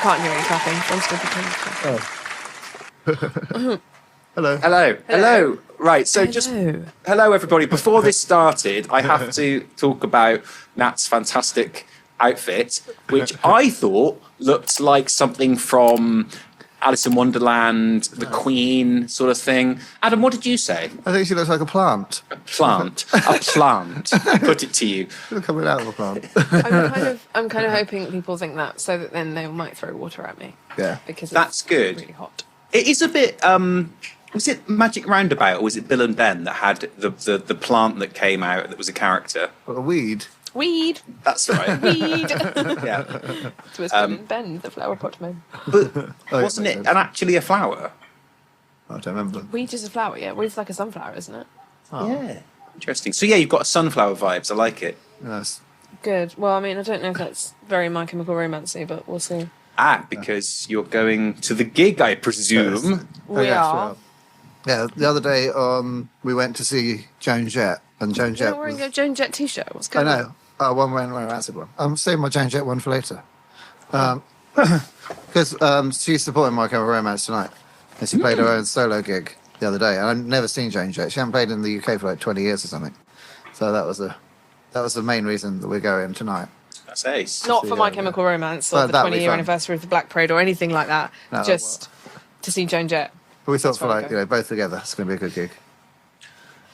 can't hear any clapping. John's still pretending. Hello. Hello. Right, so just hello everybody. Before this started, I have to talk about Nat's fantastic outfit, which I thought looked like something from Alice in Wonderland, the Queen sort of thing. Adam, what did you say? I think she looks like a plant. A plant. Put it to you. Coming out of a plant. I'm kind of hoping people think that, so that then they might throw water at me. Yeah. Because that's good. Really hot. It is a bit. Was it Magic Roundabout or was it Bill and Ben that had the plant that came out that was a character? A weed. Weed. That's right. Weed. Yeah. It was Bill and Ben, the flower pot man. But wasn't it actually a flower? I don't remember. Weed is a flower, yeah. Weed's like a sunflower, isn't it? Oh. Yeah. Interesting. So yeah, you've got sunflower vibes. I like it. Yes. Good. Well, I mean, I don't know if that's very My Chemical Romance-y, but we'll see. Because you're going to the gig, I presume. Yes. We are. Yeah, the other day we went to see Joan Jett, and Joan Jett. You're wearing a Joan Jett t-shirt. What's going on? I know. One wearing a acid one. I'm saving my Joan Jett one for later. Because she's supporting My Chemical Romance tonight, and she played her own solo gig the other day. And I've never seen Joan Jett. She hadn't played in the UK for like 20 years or something. So that was the main reason that we're going tonight. That's ace. Not for My Chemical Romance or the 20-year anniversary of the Black Parade or anything like that. No, just to see Joan Jett. But we thought for both together, it's going to be a good gig.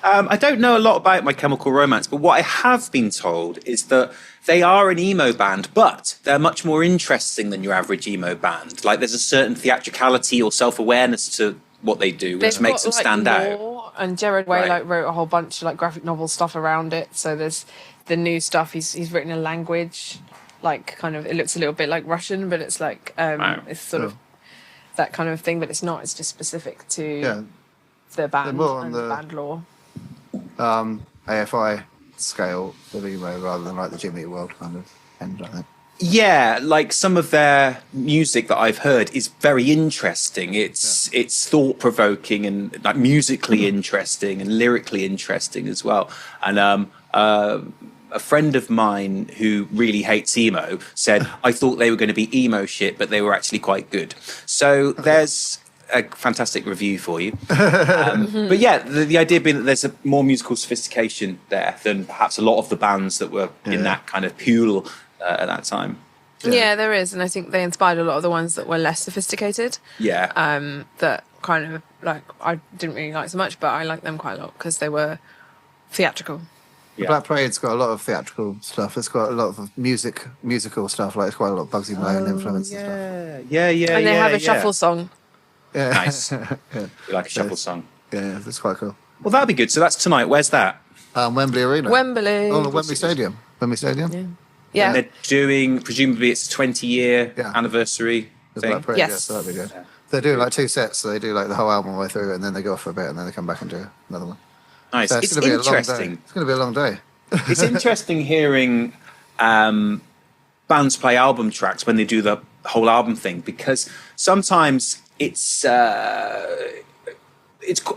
I don't know a lot about My Chemical Romance, but what I have been told is that they are an emo band, but they're much more interesting than your average emo band. Like there's a certain theatricality or self-awareness to what they do, which makes them stand out. And Gerard Way wrote a whole bunch of graphic novel stuff around it. So there's the new stuff. He's written a language, it looks a little bit like Russian, but it's it's sort of that kind of thing, but it's not. It's just specific to the band and the band lore. AFI scale of emo rather than like the Jimmy World kind of end, I think. Yeah, like some of their music that I've heard is very interesting. It's thought-provoking and like musically interesting and lyrically interesting as well. And a friend of mine who really hates emo said, I thought they were going to be emo shit, but they were actually quite good. So there's a fantastic review for you. But yeah, the idea being that there's a more musical sophistication there than perhaps a lot of the bands that were in that kind of pool at that time. Yeah, there is. And I think they inspired a lot of the ones that were less sophisticated. Yeah. That kind of I didn't really like so much, but I liked them quite a lot because they were theatrical. The Black Parade's got a lot of theatrical stuff. It's got a lot of musical stuff. Like it's quite a lot of Bugsy Malone influence and stuff. Yeah. And they have a shuffle song. Yeah. Nice. You like a shuffle song? Yeah, that's quite cool. Well, that'll be good. So that's tonight. Where's that? Wembley Arena. Wembley. Oh, Wembley Stadium. Wembley Stadium. Yeah. And they're doing, presumably it's a 20-year anniversary thing. Black Parade, yes. So that'd be good. They're doing like 2 sets, so they do like the whole album all the way through, and then they go off for a bit, and then they come back and do another one. Nice. So it's interesting. It's going to be a long day. It's interesting hearing bands play album tracks when they do the whole album thing, because sometimes I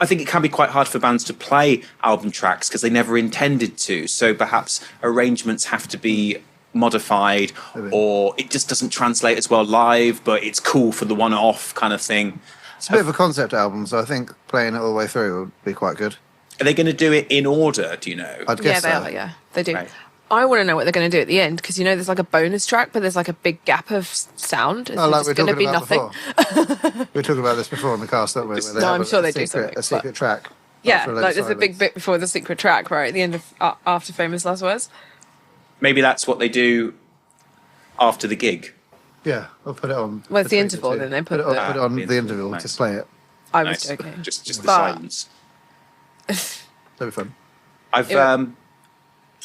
think it can be quite hard for bands to play album tracks because they never intended to. So perhaps arrangements have to be modified, or it just doesn't translate as well live, but it's cool for the one-off kind of thing. It's a bit of a concept album, so I think playing it all the way through would be quite good. Are they going to do it in order, do you know? I'd guess they so. are, yeah. They do. Right. I want to know what they're going to do at the end, because there's like a bonus track, but there's like a big gap of sound. It's like just going to be nothing. We were talking about this before in the cast, don't we? Where they I'm sure they do something. A secret track. Yeah, like there's a big bit before the secret track, right at the end of after Famous Last Words. Maybe that's what they do after the gig. Yeah, I'll put it on. Well, it's the interval, then they put it on the interval nice. to play it. I was joking. Just the silence. That'll be fun.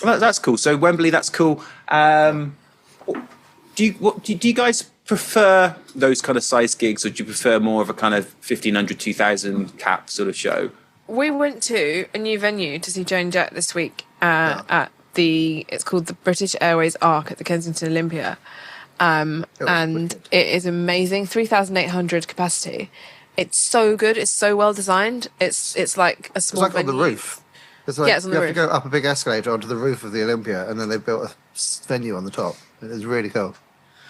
Well, that's cool. So Wembley, that's cool. Do you guys prefer those kind of size gigs, or do you prefer more of a kind of 1,500, 2,000 cap sort of show? We went to a new venue to see Joan Jett this week at it's called the British Airways Arc at the Kensington Olympia. And it is amazing. 3,800 capacity. It's so good. It's so well designed. It's like a small venue. On the roof. It's like it's on the you roof. have to go up a big escalator onto the roof of the Olympia, and then they built a venue on the top. It was really cool.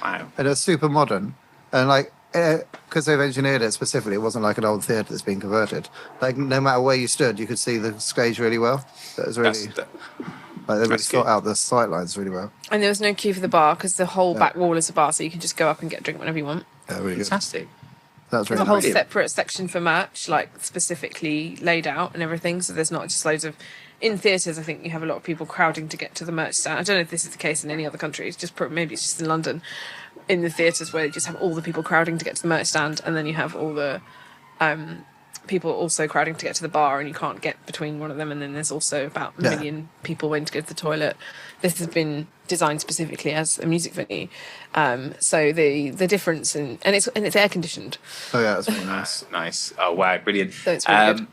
Wow. And it was super modern. And like, because they've engineered it specifically, it wasn't like an old theatre that's been converted. Like, no matter where you stood, you could see the stage really well. That was really, like, they really that's thought good. out the sight lines really well. And there was no queue for the bar because the whole back wall is a bar, so you can just go up and get a drink whenever you want. Yeah, really good. Fantastic. That's There's really a whole nice. separate section for merch, like specifically laid out and everything. So there's not just loads of. In theatres, I think you have a lot of people crowding to get to the merch stand. I don't know if this is the case in any other countries. Maybe it's just in London, in the theatres where you just have all the people crowding to get to the merch stand, and then you have all the people also crowding to get to the bar, and you can't get between one of them. And then there's also about a million people waiting to go to the toilet. This has been designed specifically as a music venue, so the difference and it's air conditioned. Oh yeah, that's really nice. Nice. Oh wow, brilliant. So it's really good.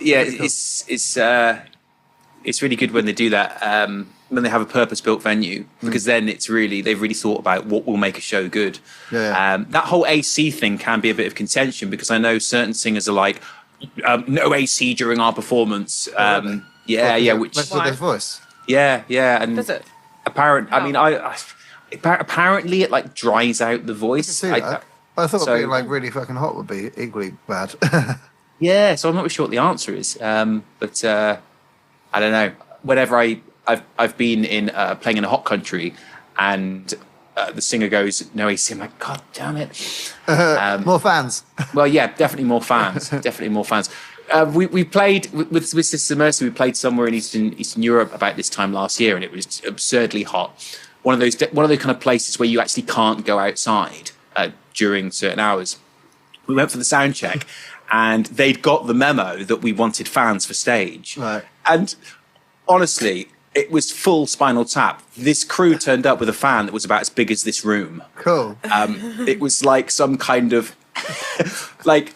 Yeah, it's really good when they do that. When they have a purpose-built venue, because then they've really thought about what will make a show good. Yeah. That whole AC thing can be a bit of contention because I know certain singers are like, no AC during our performance. Which Most of their voice. yeah, and Does it? I mean, apparently it like dries out the voice. See that. I thought being like really fucking hot would be equally bad. Yeah, so I'm not really sure what the answer is, but I don't know. Whenever I've been in playing in a hot country, and the singer goes no AC, I'm like, God damn it! More fans. Well, yeah, definitely more fans. Definitely more fans. We played with Sister Mercy. We played somewhere in Eastern Europe about this time last year, and it was absurdly hot. One of those kind of places where you actually can't go outside during certain hours. We went for the sound check. And they'd got the memo that we wanted fans for stage. Right. And honestly, it was full Spinal Tap. This crew turned up with a fan that was about as big as this room. Cool. It was like some kind of... like...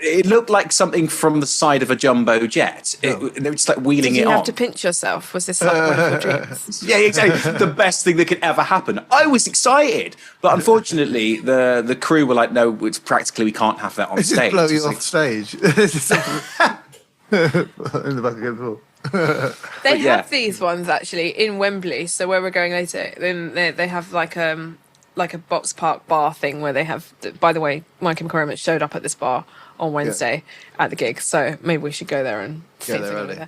It looked like something from the side of a jumbo jet. They were just like wheeling Did it you on. have to pinch yourself? Was this like one of your dreams? Yeah, exactly. The best thing that could ever happen. I was excited, but unfortunately, the crew were like, "No, it's practically we can't have that on It's stage." just blow you It's like, off stage. In the back of the pool. They yeah. have these ones actually in Wembley. So where we're going later, then they have like a box park bar thing where they have. By the way, My Chemical Romance showed up at this bar on Wednesday at the gig, so maybe we should go there and see if they're they're early. there.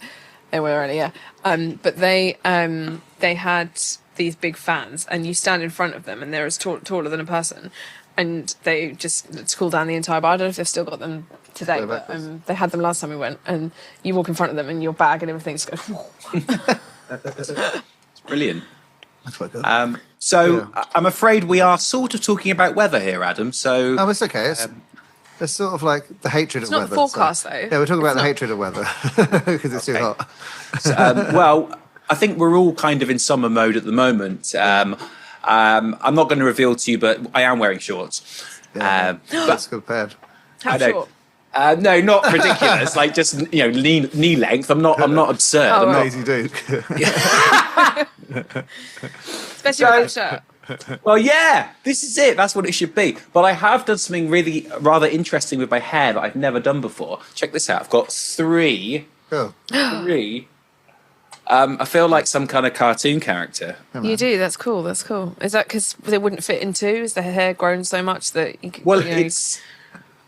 They were early, yeah. But they had these big fans, and you stand in front of them, and they're as taller than a person, and they just cool down the entire bar. I don't know if they've still got them today, but they had them last time we went, and you walk in front of them, and your bag and everything just goes. it's brilliant. That's quite good. I'm afraid we are sort of talking about weather here, Adam. So Oh, it's okay. It's sort of like the hatred of not weather. the forecast, though. Yeah, we're talking about the hatred of weather because it's too hot. well, I think we're all kind of in summer mode at the moment. I'm not going to reveal to you, but I am wearing shorts. Yeah, that's good paired. How I know. short? No, not ridiculous. Like just knee length. I'm not absurd. Oh, I'm not, Lazy dude. Especially with that shirt. Well, yeah, this is it. That's what it should be. But I have done something really rather interesting with my hair that I've never done before. Check this out. I've got three. Cool. I feel like some kind of cartoon character. You do. That's cool. That's cool. Is that because they wouldn't fit in two? Is the hair grown so much that you could? Well, you know,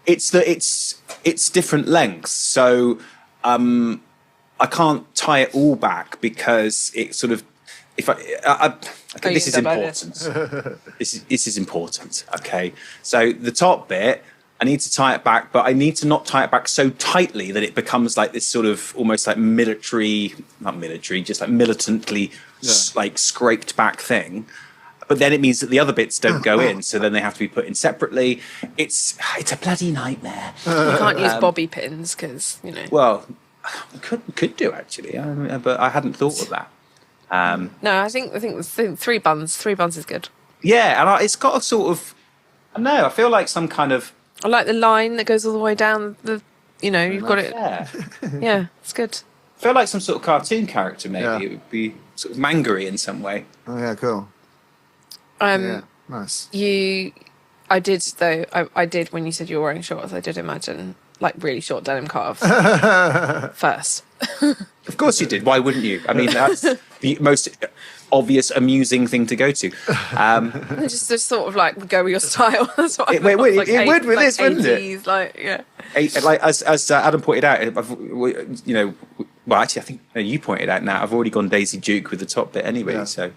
it's different lengths. So I can't tie it all back because it sort of. If okay, this is important. This is important. Okay, so the top bit, I need to tie it back, but I need to not tie it back so tightly that it becomes like this sort of almost like not military, just like militantly like scraped back thing. But then it means that the other bits don't go in, so then they have to be put in separately. It's a bloody nightmare. you can't use bobby pins because Well, could do actually, but I hadn't thought of that. No, I think three buns. Three buns is good. Yeah, and it's got a sort of. I don't know. I feel like some kind of. I like the line that goes all the way down the. You've got it. Yeah. Yeah, it's good. I feel like some sort of cartoon character. Maybe Yeah. it would be sort of mangery in some way. Oh yeah, cool. Yeah, nice. I did though. I did when you said you were wearing shorts. I did imagine like really short denim calves first, Of course you did. Why wouldn't you? I mean, that's the most obvious, amusing thing to go to. Just sort of like go with your style. That's what It would with this, wouldn't it? 80s, like, yeah. Like as Adam pointed out, well, actually, I think you pointed out now. I've already gone Daisy Duke with the top bit anyway. Yeah. So,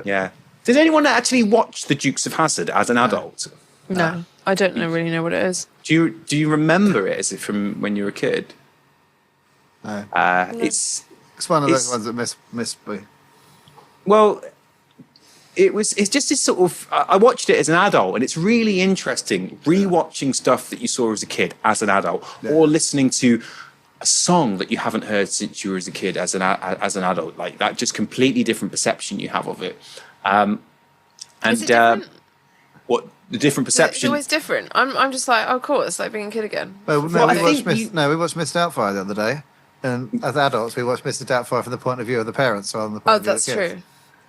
yeah. Did anyone actually watch The Dukes of Hazzard as an adult? No, I don't really know what it is. Do you remember it as if from when you were a kid? No. It's one of those ones that missed me. Well, it's just this sort of. I watched it as an adult, and it's really interesting rewatching stuff that you saw as a kid as an adult, or listening to a song that you haven't heard since you were as a kid as an adult. Like that, just completely different perception you have of it. Is it different? What the different perception? It's always different. I'm just like, oh, cool. It's like being a kid again. Well, no, we watched Miss Doubtfire the other day, and as adults, we watched Mr. Doubtfire from the point of view of the parents, rather than the point of view of the kids. True.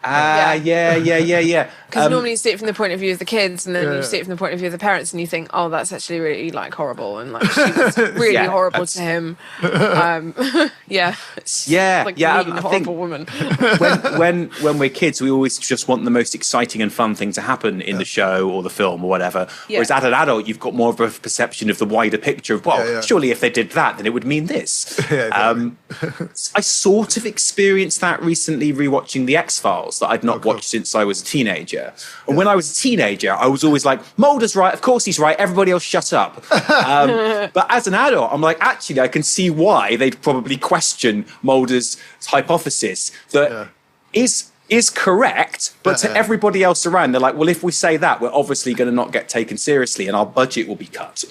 Yeah. Because normally you see it from the point of view of the kids, and then you see it from the point of view of the parents, and you think, oh, that's actually really like horrible, and like she was really horrible to him. Horrible woman. when we're kids, we always just want the most exciting and fun thing to happen in the show or the film or whatever. Yeah. Whereas as an adult, you've got more of a perception of the wider picture of, surely if they did that, then it would mean this. I sort of experienced that recently rewatching The X-Files that I'd not watched since I was a teenager. And when I was a teenager, I was always like, Mulder's right, of course he's right, everybody else shut up. But as an adult, I'm like, actually, I can see why they'd probably question Mulder's hypothesis that is correct, but to everybody else around, they're like, well, if we say that, we're obviously going to not get taken seriously and our budget will be cut.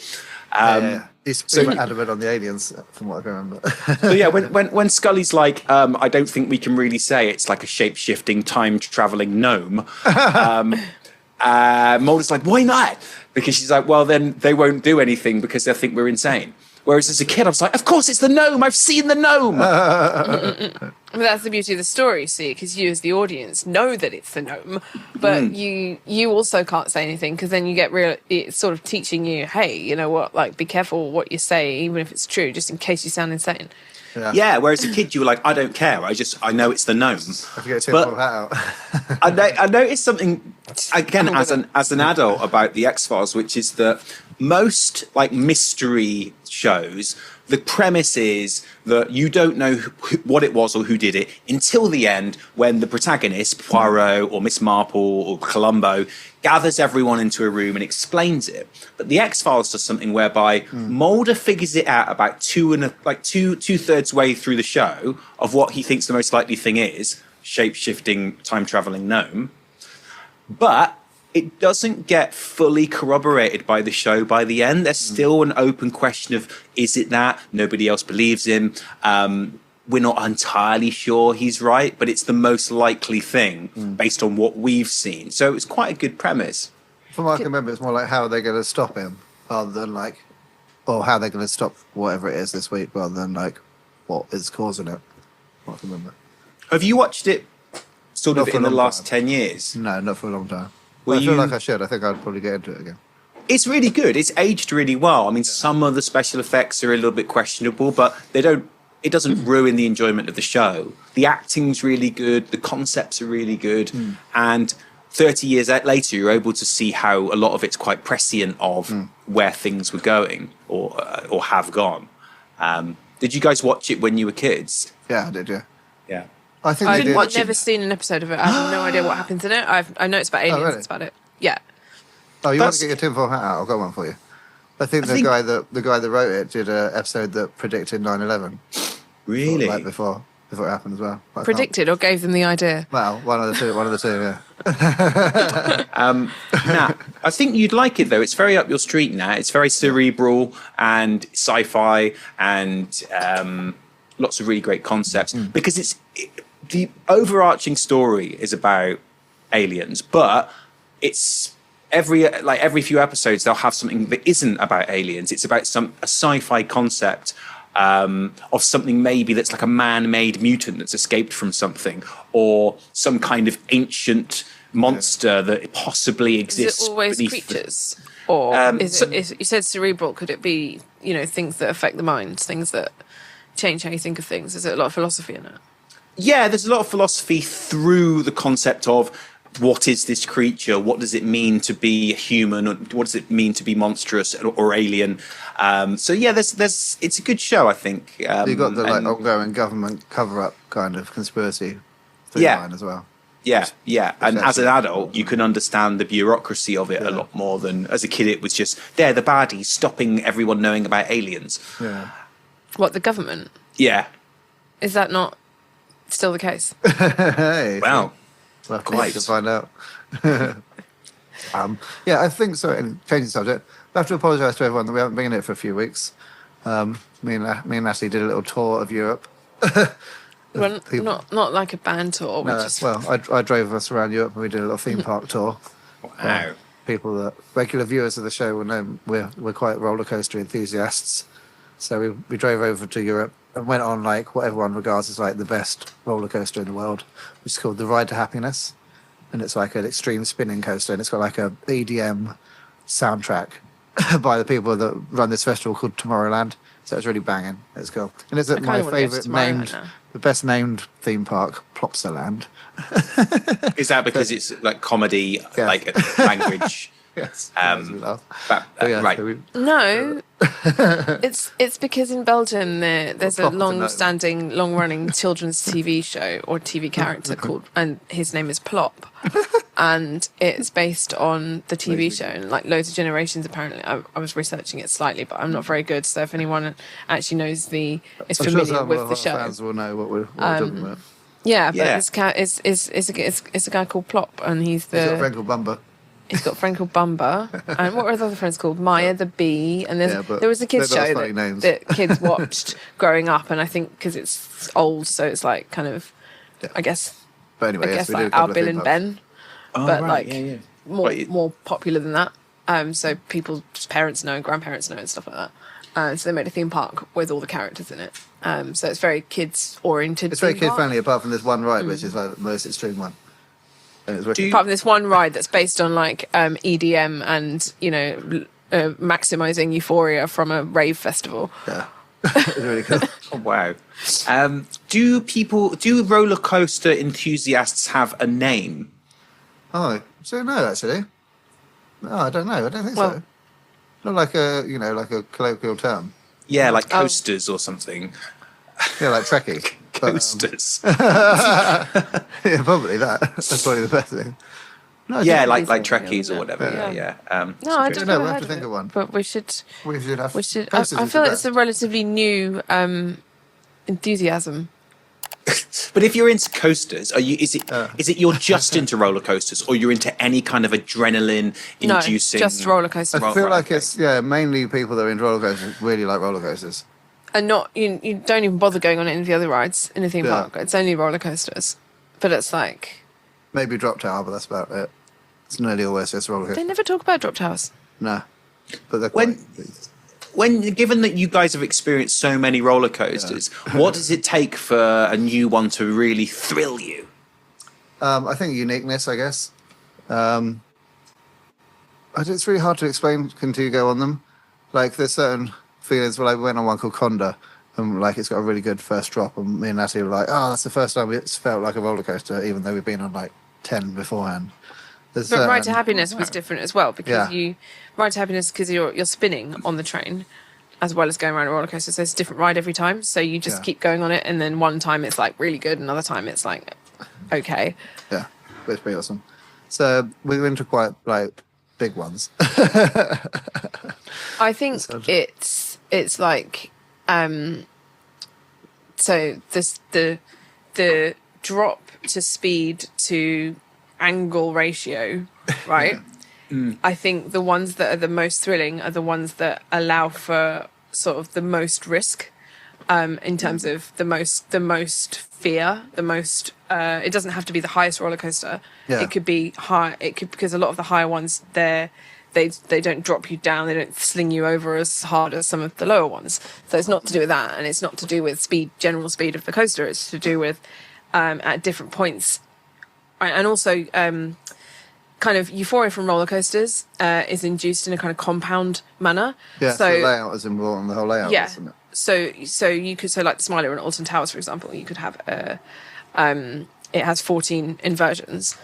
He's pretty adamant on the aliens, from what I can remember. So when Scully's like, I don't think we can really say it's like a shape-shifting, time-traveling gnome. Mulder's like, why not? Because she's like, well, then they won't do anything because they'll think we're insane. Whereas as a kid, I was like, of course it's the gnome. I've seen the gnome. Well, that's the beauty of the story, see, because you as the audience know that it's the gnome, but you also can't say anything because then you get it's sort of teaching you, hey, you know what, like be careful what you say, even if it's true, just in case you sound insane. Yeah, whereas a kid, you were like, I don't care. I know it's the gnome. I forget to pull that out. I noticed something again as an adult about the X-Files, which is that most like mystery shows, the premise is that you don't know what it was or who did it until the end, when the protagonist, Poirot or Miss Marple or Columbo, gathers everyone into a room and explains it. But the X-Files does something whereby Mulder figures it out about two-thirds way through the show of what he thinks the most likely thing is, shape-shifting, time-traveling gnome. But it doesn't get fully corroborated by the show by the end. There's still an open question of, is it that? Nobody else believes him. We're not entirely sure he's right, but it's the most likely thing based on what we've seen. So it's quite a good premise. From what I can remember, it's more like how they're going to stop him rather than like, or how they're going to stop whatever it is this week rather than like what is causing it. What I can remember. Have you watched it sort of in the last 10 years? No, not for a long time. Well, I feel like I should. I think I'd probably get into it again. It's really good. It's aged really well. I mean, some of the special effects are a little bit questionable, but it doesn't ruin the enjoyment of the show. The acting's really good. The concepts are really good. And 30 years later, you're able to see how a lot of it's quite prescient of where things were going or have gone. Did you guys watch it when you were kids? Yeah, I did, yeah. Yeah. I think I've never seen an episode of it. I have no idea what happens in it. I know it's about aliens. Really? It's about it. Yeah. Oh, you want to get your tinfoil hat out? I've got one for you. I think the guy that wrote it did an episode that predicted 9/11. Really? Like before it happened as well. But Predicted or gave them the idea? Well, one of the two, yeah. Nah, I think you'd like it though. It's very up your street now. It's very cerebral and sci-fi and lots of really great concepts because the overarching story is about aliens, but it's every few episodes they'll have something that isn't about aliens. It's about a sci-fi concept of something maybe that's like a man-made mutant that's escaped from something, or some kind of ancient monster that possibly exists. Is it always creatures? Or you said cerebral, could it be, things that affect the mind, things that change how you think of things? Is it a lot of philosophy in it? Yeah, there's a lot of philosophy through the concept of what is this creature? What does it mean to be human? What does it mean to be monstrous or alien? So yeah, there's it's a good show, I think. You've got the ongoing government cover-up kind of conspiracy through line as well. Yeah. And as an adult, you can understand the bureaucracy of it a lot more than as a kid. It was just, they're the baddies stopping everyone knowing about aliens. Yeah. What, the government? Yeah. Is that not still the case? Hey, Wow. We'll have to wait to find out. Yeah, I think so. And changing subject, I have to apologise to everyone that we haven't been here for a few weeks. Me and Natalie did a little tour of Europe. Well, not like a band tour. No, well, I drove us around Europe and we did a little theme park tour. Wow. People that regular viewers of the show will know we're quite roller coaster enthusiasts. So we drove over to Europe and went on like what everyone regards as like the best roller coaster in the world, which is called the Ride to Happiness, and it's like an extreme spinning coaster, and it's got like a EDM soundtrack by the people that run this festival called Tomorrowland. So it's really banging. It's cool, and it's my favourite named, the best named theme park, Plopsaland. Is that because it's like comedy, like a language? Yes. Right. No, it's because in Belgium there's a long-running children's TV show or TV character called, and his name is Plop, and it's based on the TV show, and like loads of generations apparently. I was researching it slightly, but I'm not very good. So if anyone actually knows is familiar with the show, fans will know what we're talking about. Yeah, but this cat is a guy called Plop, and he's got a friend called Bumba. He's got a friend called Bumba, and what were his other friends called? Maya the bee, and there was a kids show that kids watched growing up, and I think because it's old, so it's like kind of, I guess, but anyway, I guess like Our Bill and Ben, more popular than that. So people's parents know and grandparents know and stuff like that. So they made a theme park with all the characters in it. So it's very kids oriented. It's very kid friendly, apart from this one ride, which is like the most extreme one. Apart from this one ride that's based on like EDM and maximizing euphoria from a rave festival. Yeah, it's really cool. Oh, wow. Do roller coaster enthusiasts have a name? Oh, so no, actually. No, I don't know. I don't think so. Not like a colloquial term. Yeah, like coasters or something. Yeah, like Trekkie. Coasters. Yeah, probably that. That's probably the best thing. No, like Trekkies or whatever. Yeah. No, I don't know. We have to think of one. But we should. Have. I feel it's a relatively new enthusiasm. But if you're into coasters, is it you're just into roller coasters, or you're into any kind of adrenaline inducing? No, just roller coasters. I feel like it's mainly people that are into roller coasters really like roller coasters. And not you don't even bother going on any of the other rides in a theme park. It's only roller coasters. But it's like maybe Drop Tower, but that's about it. It's nearly always just roller coasters. They never talk about drop towers. No. But they're given that you guys have experienced so many roller coasters, what does it take for a new one to really thrill you? I think uniqueness, I guess. It's really hard to explain until you go on them. Like there's certain feelings. Well, I went on one called Conda, and like it's got a really good first drop, and me and Natalie were like, "Oh, that's the first time it's felt like a roller coaster," even though we've been on like 10 beforehand. But Ride to Happiness was different as well because Ride to Happiness because you're spinning on the train as well as going around a roller coaster, so it's a different ride every time. So you just keep going on it, and then one time it's like really good, another time it's like okay. Yeah, but it's pretty awesome. So we went to quite like big ones. I think it's like so this the drop to speed to angle ratio, right? I think the ones that are the most thrilling are the ones that allow for sort of the most risk in terms of the most fear, the most it doesn't have to be the highest roller coaster. It could be high, because a lot of the higher ones they don't drop you down, they don't sling you over as hard as some of the lower ones. So it's not to do with that, and it's not to do with general speed of the coaster. It's to do with at different points, and also kind of euphoria from roller coasters is induced in a kind of compound manner. Yeah, so the layout is important, the whole layout. Yeah, isn't it? so you could, so like the Smiler and Alton Towers, for example, you could have it has 14 inversions,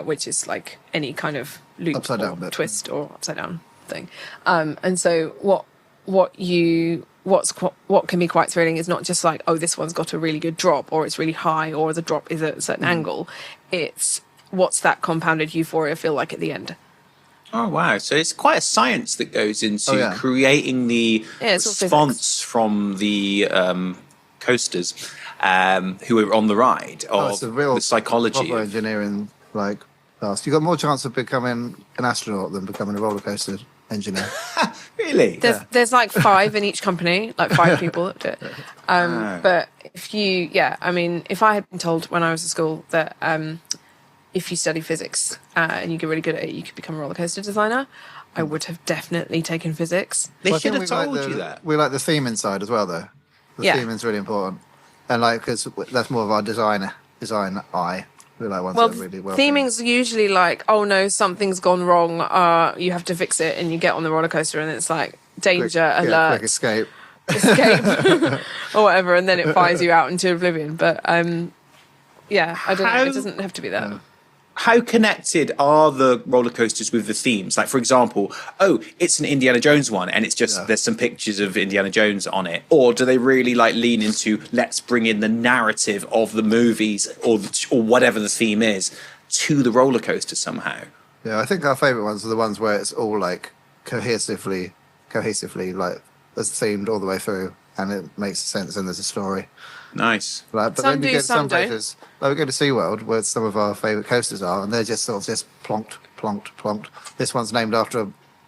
which is like any kind of loop Upside or down bit. twist or upside down thing. And so what can be quite thrilling is not just like, oh, this one's got a really good drop, or it's really high, or the drop is at a certain angle. It's what's that compounded euphoria feel like at the end. Oh, wow. So it's quite a science that goes into Oh, creating the it's all response from the coasters who are on the ride, of it's a real the psychology. proper engineering, like, task. You got more chance of becoming an astronaut than becoming a roller coaster engineer. Really? There's like 5 in each company, like 5 people that do it. But if I had been told when I was at school that if you study physics and you get really good at it, you could become a roller coaster designer, I would have definitely taken physics. They Well, I should think have we told like you that. We like the theme inside as well, though. The theme is really important. And like, because that's more of our design eye. We like ones Well, that are really well. theming's usually like, oh no, something's gone wrong. You have to fix it, and you get on the roller coaster, and it's like danger alert, quick escape. or whatever, and then it fires you out into oblivion. But I don't know. It doesn't have to be that. How connected are the roller coasters with the themes? Like, for example, it's an Indiana Jones one, and it's just there's some pictures of Indiana Jones on it. Or do they really like lean into, let's bring in the narrative of the movies or whatever the theme is to the roller coaster somehow? Yeah, I think our favourite ones are the ones where it's all like cohesively like it's themed all the way through, and it makes sense and there's a story. Nice. Like, but Some then you do, get to some some don't. places, like we go to SeaWorld, where some of our favourite coasters are, and they're just sort of just plonked. This one's named after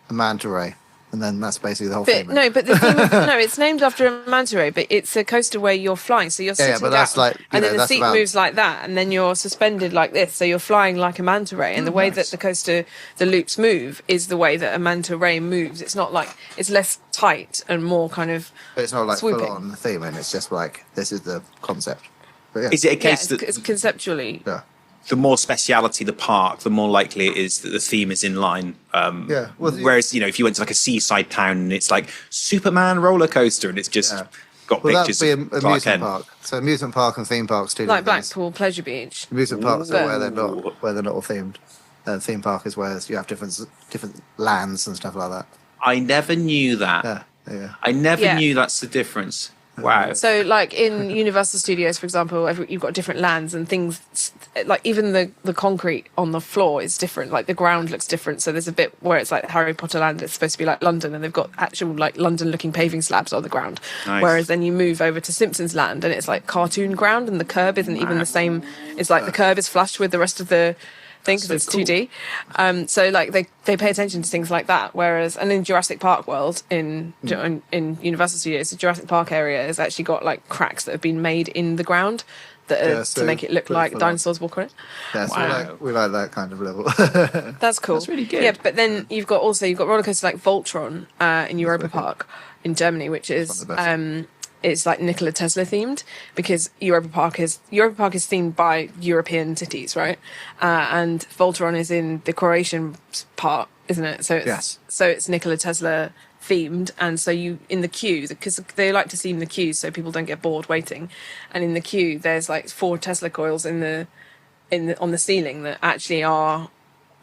a manta ray, and then that's basically the whole thing. But the theme it's named after a manta ray, but it's a coaster where you're flying, so you're sitting but down, that's like, and then the that's seat about- moves like that, and then you're suspended like this, so you're flying like a manta ray. And the way that the coaster, the loops move, is the way that a manta ray moves. It's not like, it's less tight and more kind of. But it's not like swooping. full on theming, it's just like, this is the concept. But yeah. Is it a Yeah, case it's, that it's conceptually. Yeah. the more speciality the park, the more likely it is that the theme is in line? Yeah. Well, whereas, if you went to like a seaside town and it's like Superman roller coaster and it's just got Well, pictures that'd be of an Clark amusement Kent. park. So amusement park and theme parks too. Like Blackpool Pleasure Beach. Amusement parks are where they're Ooh. not all themed. Theme park is where you have different lands and stuff like that. I never knew that. Yeah. I never Yeah. knew that's the difference. Wow. So, like in Universal Studios, for example, you've got different lands and things. Like even the concrete on the floor is different. Like the ground looks different. So there's a bit where it's like Harry Potter land. It's supposed to be like London, and they've got actual like London-looking paving slabs on the ground. Nice. Whereas then you move over to Simpsons Land, and it's like cartoon ground, and the curb isn't even the same. It's like the curb is flush with the rest of the thing because So it's 2D. So like they pay attention to things like that. Whereas, and in Jurassic Park World in Universal Studios, the Jurassic Park area has actually got like cracks that have been made in the ground that are so to make it look pretty like full on. dinosaurs walk on it. Yeah, so Wow. we like that kind of level. That's cool. That's really good. Yeah, but then you've got roller coasters like Voltron in Europa Park in Germany, which is One of the best. it's like Nikola Tesla themed, because Europa Park is themed by European cities, right? And Voltron is in the Croatian part, isn't it? So it's Nikola Tesla themed, and so you in the queue, because they like to theme the queues so people don't get bored waiting, and in the queue there's like 4 Tesla coils on the ceiling that actually are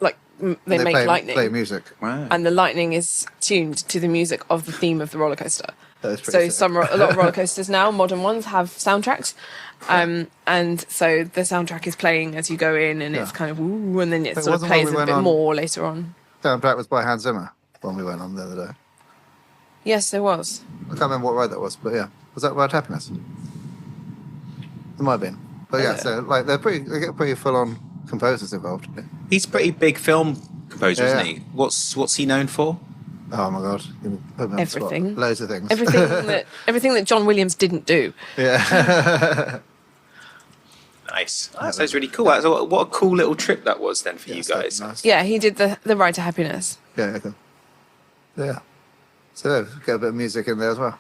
like they make lightning. Play music. Wow. And the lightning is tuned to the music of the theme of the roller coaster. That is pretty So sick. a lot of roller coasters now, modern ones, have soundtracks. And so the soundtrack is playing as you go in, and it's kind of ooh, and then it But sort of wasn't plays when we a went bit on- more later on. Soundtrack was by Hans Zimmer when we went on the other day. Yes, there was. I can't remember what ride that was, but yeah. Was that Ride Happiness? It might have been. But yeah, so like they get pretty full on composers involved. He's a pretty big film composer, Yeah. isn't he? What's he known for? Oh my god. You put me on the spot. Everything. Loads of things. Everything that John Williams didn't do. Yeah. Nice. That sounds really cool. What a cool little trip that was then for you guys. Nice. Yeah, he did the Ride to Happiness. Yeah, okay. Yeah. So get a bit of music in there as well.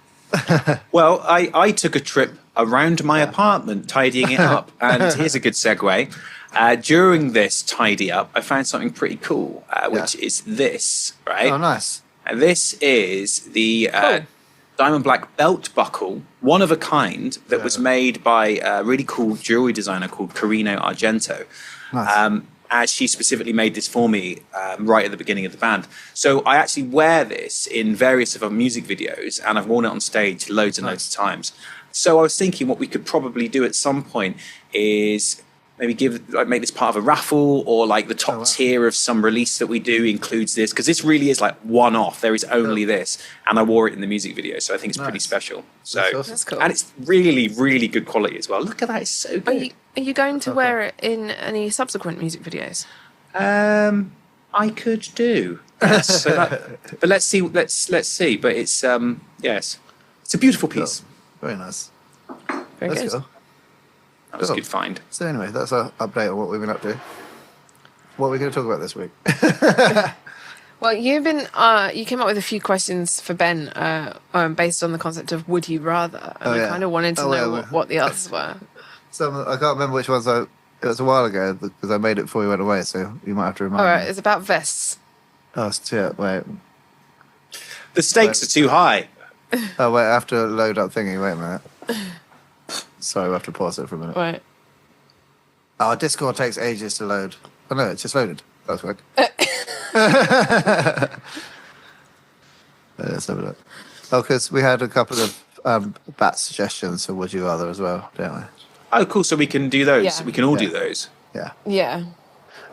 Well, I took a trip around my apartment, tidying it up. And here's a good segue. During this tidy up, I found something pretty cool, which is this, right? Oh, nice. And this is the Cool. diamond black belt buckle, one of a kind, that was made by a really cool jewelry designer called Carino Argento. Nice. As she specifically made this for me right at the beginning of the band. So I actually wear this in various of our music videos, and I've worn it on stage loads and loads of times. So I was thinking what we could probably do at some point is maybe make this part of a raffle, or like the top tier of some release that we do includes this, because this really is like one off. There is only this, and I wore it in the music video, so I think it's pretty special. So That's cool. And it's really, really good quality as well. Look at that, it's so good. Are you going to wear it in any subsequent music videos? I could do. Yes, but let's see. Let's see. But it's yes, it's a beautiful piece. Very nice. Very That's good. cool. That was a good find. So anyway, that's our update on what we've been up to. What are we going to talk about this week? Well, you came up with a few questions for Ben based on the concept of would you rather, and I kind of wanted to know what the answers were. I can't remember which ones. It was a while ago because I made it before we went away, so you might have to remind All right, me. it's about vests. Oh, shit, wait. The stakes are too high. Oh, wait, I have to load up thingy. Wait a minute. Sorry, we have to pause it for a minute. Right. Oh, Discord takes ages to load. Oh, no, it's just loaded. That's quick. Let's have a look. Oh, because we had a couple of bat suggestions for Would You Rather as well, didn't we? Oh, cool. So we can do those. Yeah. We can all do those. Yeah. Yeah.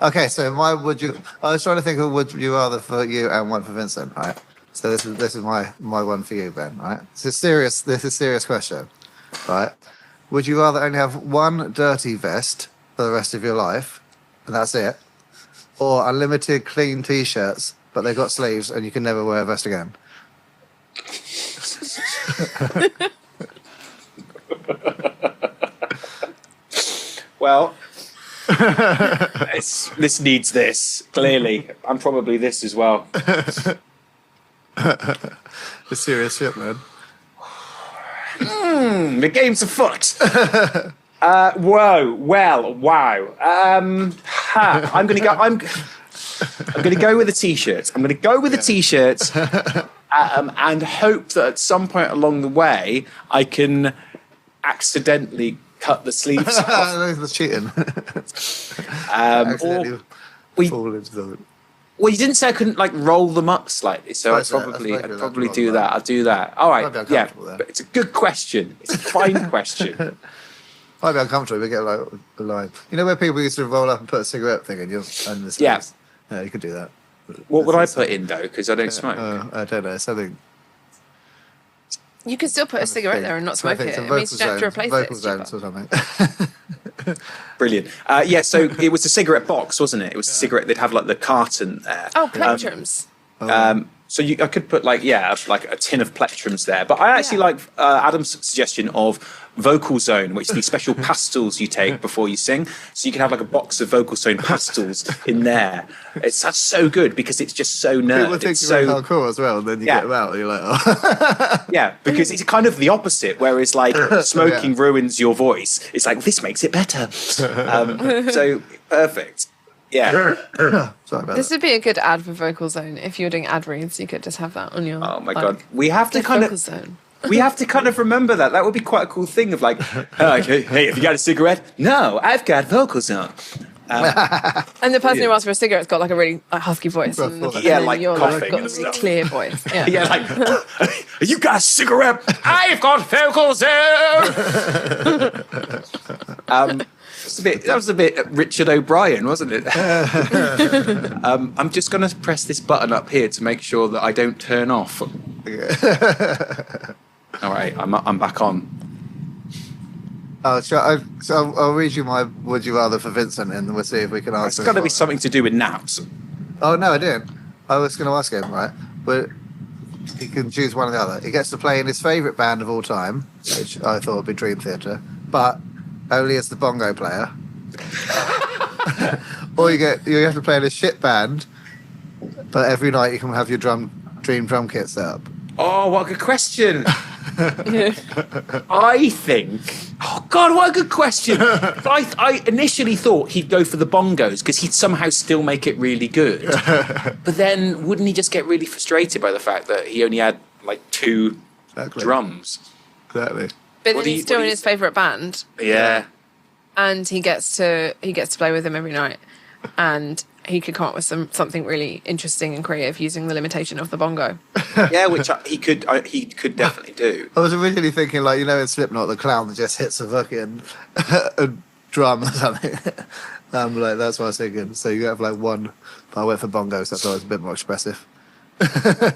Okay, so my Would You... I was trying to think of Would You Rather for you and one for Vincent, right? So this is my one for you, Ben, right? This is a serious question, right? Would you rather only have one dirty vest for the rest of your life, and that's it? Or unlimited clean T-shirts, but they've got sleeves and you can never wear a vest again? Well, this needs this, clearly. I'm probably this as well. It's serious shit, man. The game's afoot. Whoa. Well, wow. I'm gonna go with the t-shirts. I'm gonna go with the t-shirts, and hope that at some point along the way I can accidentally cut the sleeves off. That's cheating. Fall into something. Well, you didn't say I couldn't like roll them up slightly, so I'd probably do that. I'll do that. All right, yeah. But it's a good question. It's a fine question. Might be uncomfortable. We get like a line. You know where people used to roll up and put a cigarette thing in your and the sleeves? Yeah, you could do that. What would I put in though? Because I don't smoke. I don't know. Something. You could still put a cigarette there and not smoke it. It means you don't have to replace it. Vocal zones or something. Brilliant. So it was a cigarette box, wasn't it? It was a cigarette. They'd have like the carton there. Oh, plectrums. So I could put like a tin of plectrums there. But I actually like Adam's suggestion of Vocal Zone, which are these special pastels you take before you sing. So you can have like a box of Vocal Zone pastels in there. That's so good because it's just so nerd. People think you're hardcore as well, and then you get them out and you're like, oh. Yeah, because it's kind of the opposite. Whereas like smoking ruins your voice. It's like, this makes it better. So perfect. Yeah. Sorry about This would be a good ad for Vocal Zone. If you're doing ad reads, you could just have that on your. Oh my god, we have to kind Vocal of. Zone. We have to kind of remember that. That would be quite a cool thing of like, hey, have you got a cigarette? No, I've got Vocal Zone. And the person who asks for a cigarette's got like a really husky voice. And then like you're coughing got and a really stuff. clear voice. Yeah. Yeah, like, you got a cigarette? I've got Vocal Zone. That was a bit Richard O'Brien, wasn't it? I'm just going to press this button up here to make sure that I don't turn off. All right, I'm back on. Oh, so I'll read you my Would You Rather for Vincent, and we'll see if we can answer. It's got to be something to do with naps. Oh no, I didn't. I was going to ask him, right? But he can choose one or the other. He gets to play in his favourite band of all time, which I thought would be Dream Theater, but only as the bongo player. Or you have to play in a shit band, but every night you can have your dream drum kit set up. Oh, what a good question. I think... Oh, God, what a good question. I initially thought he'd go for the bongos because he'd somehow still make it really good. But then wouldn't he just get really frustrated by the fact that he only had like two Exactly. drums. Exactly. But What then do he's you- still what do in you his favourite band, Yeah. and he gets to play with them every night, and he could come up with something really interesting and creative using the limitation of the bongo. Yeah, which he could definitely do. I was originally thinking, like, in Slipknot, the clown that just hits a fucking a drum or something. Like, that's what I was thinking. So you have like one, but I went for bongos. That's why it's a bit more expressive.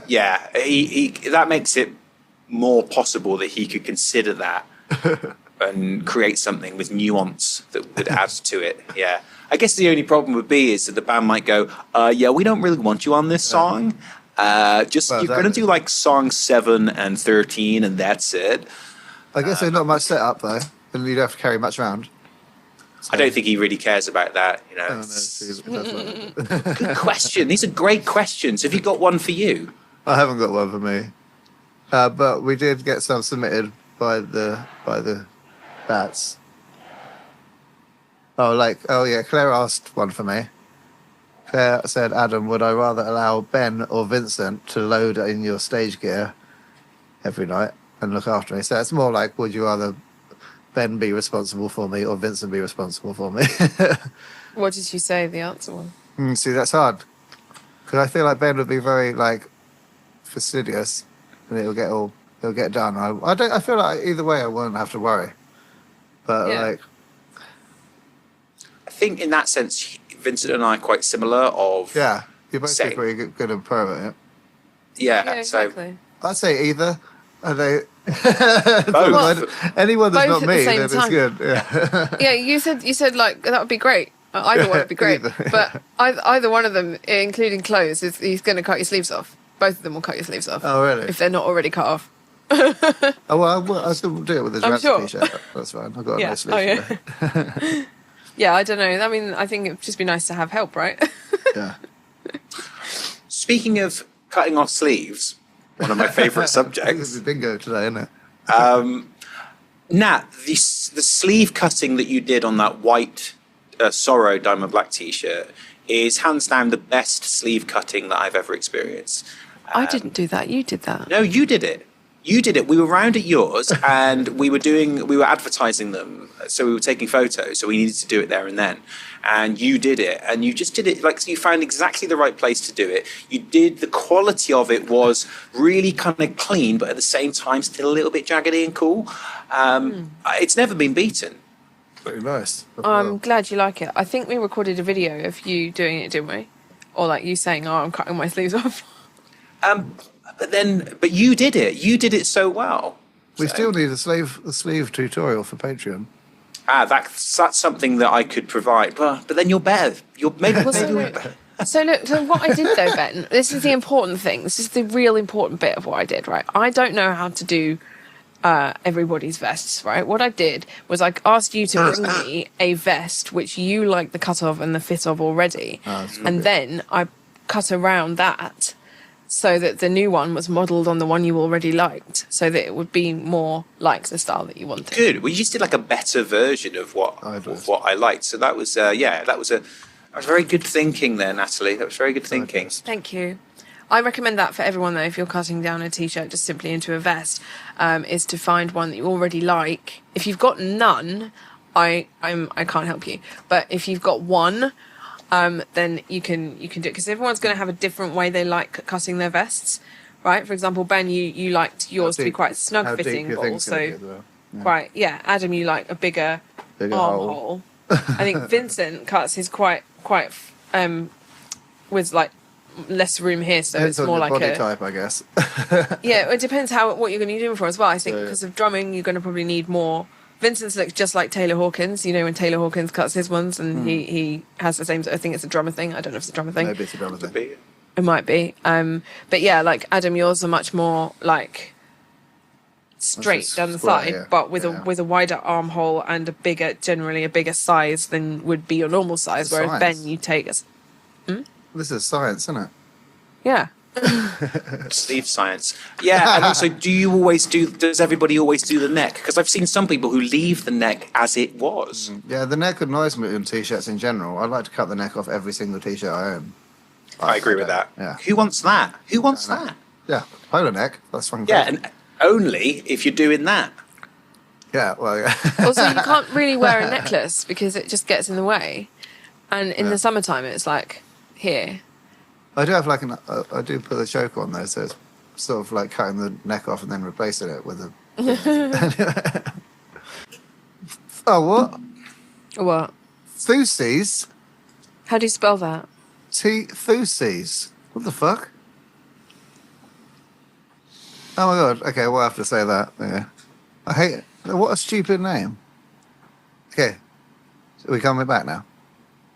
Yeah, he that makes it more possible that he could consider that and create something with nuance that would add to it. Yeah. I guess the only problem would be is that the band might go, yeah, we don't really want you on this song. You're going to do like song 7 and 13 and that's it. I guess there's not much setup though, and you don't have to carry much around. So, I don't think he really cares about that. I don't know, it's- Good question. These are great questions. Have you got one for you? I haven't got one for me, but we did get some submitted by the bats. Oh yeah, Claire asked one for me. Claire said, Adam, would I rather allow Ben or Vincent to load in your stage gear every night and look after me? So it's more like, would you rather Ben be responsible for me or Vincent be responsible for me? What did you say the answer was? See, that's hard. Because I feel like Ben would be very, like, fastidious and it'll get done. I feel like either way I won't have to worry. But, Yeah. like... I think in that sense, Vincent and I are quite similar. Yeah, you're both Same. pretty good and pro at it. Yeah, so exactly. I'd say either. Are they? both. Anyone that's Both not at the me, same then it's time. good. Yeah. Yeah, you said like that would be great. Either one would be great, Either. but either one of them, including clothes, he's going to cut your sleeves off. Both of them will cut your sleeves off. Oh, really? If they're not already cut off. Oh, well, I still do it with this I'm recipe sure. shirt. That's fine. I've got a Yeah. nice Oh, sleeve. yeah. Yeah, I don't know. I mean, I think it'd just be nice to have help, right? Yeah. speaking of cutting off sleeves, one of my favourite This subjects. is bingo today, isn't it? Nat, the sleeve cutting that you did on that white Sorrow Diamond Black t-shirt is hands down the best sleeve cutting that I've ever experienced. I didn't do that. You did that. No, you did it. You did it. We were round at yours and we were advertising them. So we were taking photos. So we needed to do it there and then. And you did it. And you just did it like you found exactly the right place to do it. The quality of it was really kind of clean, but at the same time still a little bit jaggedy and cool. It's never been beaten. Very nice. I'm glad you like it. I think we recorded a video of you doing it, didn't we? Or like you saying, "Oh, I'm cutting my sleeves off." But you did it. You did it so well. We So- still need a sleeve tutorial for Patreon. That's something that I could provide. But then you're better. Maybe So what I did though, Ben, this is the important thing. This is the real important bit of what I did, right? I don't know how to do everybody's vests, right? What I did was I asked you to bring me a vest which you like the cut of and the fit of already. And then I cut around that so that the new one was modelled on the one you already liked, so that it would be more like the style that you wanted. good. We just did like a better version of what I liked. So that was that was very good thinking there, Natalie. That was very good thinking. Thank you. I recommend that for everyone though, if you're cutting down a t-shirt just simply into a vest, is to find one that you already like. If you've got none, I can't help you. But if you've got one, then you can do it, because everyone's going to have a different way they like cutting their vests, right? For example, Ben, you liked yours to be quite snug fitting, but also quite Adam, you like a bigger armhole. I think Vincent cuts his quite with like less room here, so Depends it's on more your like body a type, I guess. yeah. It depends what you're going to be doing for as well. I think Yeah. because of drumming, you're going to probably need more. Vincent's looks just like Taylor Hawkins. You know when Taylor Hawkins cuts his ones, and he has the same. I think it's a drummer thing. I don't know if it's a drummer thing. Maybe it's a drummer thing. It might be. But yeah, like Adam, yours are much more like straight just down the square, side, yeah. but with Yeah. a wider armhole and generally a bigger size than would be your normal size. Whereas Science. Ben, you take us. This is science, isn't it? Yeah. Sleeve science. Yeah, and also, does everybody always do the neck? Because I've seen some people who leave the neck as it was. Yeah, the neck annoys me in t-shirts in general. I'd like to cut the neck off every single t-shirt I own. I agree with that. Yeah. Who wants that? Who wants that? Yeah, polo neck. That's fun. Yeah, and only if you're doing that. Yeah, well, yeah. Also, you can't really wear a necklace because it just gets in the way. And in the summertime, it's like here. I do have like I do put a choker on there, so it's sort of like cutting the neck off and then replacing it with a. Oh, what? What? Thoosies? How do you spell that? Thoosies. What the fuck? Oh my god. Okay, we'll have to say that. Yeah. I hate it. What a stupid name. Okay. So we coming back now?